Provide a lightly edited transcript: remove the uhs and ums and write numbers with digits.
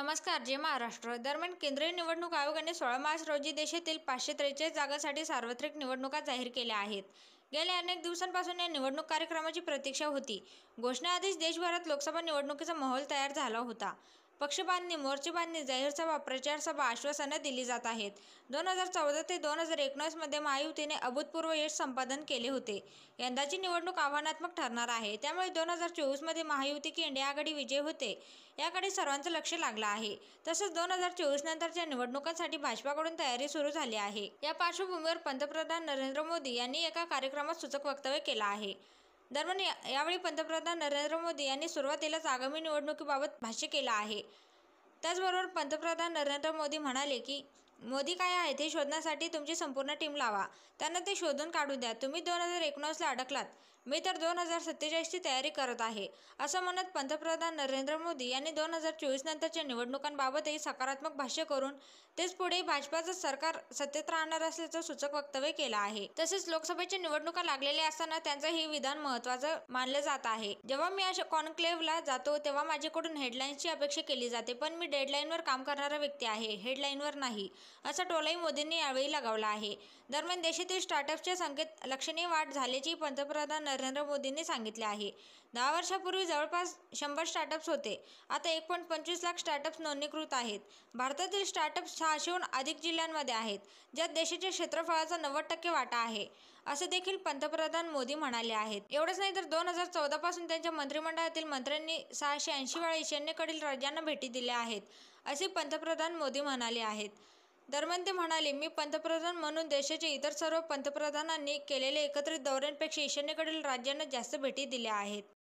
नमस्कार. जय महाराष्ट्र. दरम्यान केंद्रीय निवडणूक आयोगाने 16 मार्च रोजी देशातील 543 जागांसाठी सार्वत्रिक निवडणुका जाहीर केल्या आहेत. गेल्या अनेक दिवसांपासून या निवडणूक कार्यक्रमाची प्रतीक्षा होती. घोषणेआधीच देशभरात लोकसभा निवडणुकीचा माहोल तयार झाला होता. पक्षबांधणी, मोर्चेबांधणी, जाहीर सभा, प्रचार सभा, आश्वासनं दिली जात आहेत. 2014 ते 2019 मध्ये महायुतीने अभूतपूर्व यश संपादन केले होते. यंदाची निवडणूक आव्हानात्मक ठरणार आहे. त्यामुळे 2024 मध्ये महायुती की इंडिया आघाडी विजयी होते याकडे सर्वांचं लक्ष लागलं आहे. तसंच 2024 नंतरच्या निवडणुकांसाठी भाजपाकडून तयारी सुरू झाली आहे. या पार्श्वभूमीवर पंतप्रधान नरेंद्र मोदी यांनी एका कार्यक्रमात सूचक वक्तव्य केलं आहे. दरम्यान यावेळी पंतप्रधान नरेंद्र मोदी यांनी सुरुवातीलाच आगामी निवडणुकीबाबत भाष्य केलं आहे. त्याचबरोबर पंतप्रधान नरेंद्र मोदी म्हणाले की मोदी काय आहेत हे शोधण्यासाठी तुमची संपूर्ण टीम लावा. त्यांना ते शोधून काढू द्या. तुम्ही 2019ला अडकलात, मी तर 2047ची तयारी करत आहे, असं म्हणत पंतप्रधान नरेंद्र मोदी यांनी 2024 नंतरच्या निवडणुकांबाबतही सकारात्मक भाष्य करून तेच पुढे भाजपाचं सरकार सत्तेत राहणार असल्याचं सूचक वक्तव्य केलं आहे. तसेच लोकसभेच्या निवडणुका लागलेल्या असताना त्यांचं हे विधान महत्त्वाचं मानलं जात आहे. जेव्हा मी अशा कॉन्क्लेव्हला जातो तेव्हा माझ्याकडून हेडलाईन्सची अपेक्षा केली जाते, पण मी डेडलाईनवर काम करणारा व्यक्ती आहे, हेडलाईनवर नाही, असा टोलाही मोदींनी यावेळी लगावला आहे. दरम्यान देशातील स्टार्टअप्सच्या संख्येत लक्षणीय वाढ झाल्याची पंतप्रधान नरेंद्र मोदींनी सांगितले आहे. 10 वर्षांपूर्वी जवळपास 100 स्टार्टअप्स होते. आता 1.25 लाख स्टार्टअप्स नोंदणीकृत आहेत. भारतातील स्टार्टअप्स 600हून अधिक जिल्ह्यांमध्ये आहेत, ज्यात देशाच्या क्षेत्रफळाचा 90% वाटा आहे, असे देखील पंतप्रधान मोदी म्हणाले आहेत. एवढंच नाही तर 2014 पासून त्यांच्या मंत्रिमंडळातील मंत्र्यांनी 680 वेळा ईशान्येकडील राज्यांना भेटी दिल्या आहेत, असे पंतप्रधान मोदी म्हणाले आहेत. दरम्यान ते म्हणाले, मी पंतप्रधान म्हणून देशाच्या इतर सर्व पंतप्रधानांनी केलेल्या एकत्रित दौऱ्यांपेक्षा ईशान्येकडील राज्यांना जास्त भेटी दिल्या आहेत.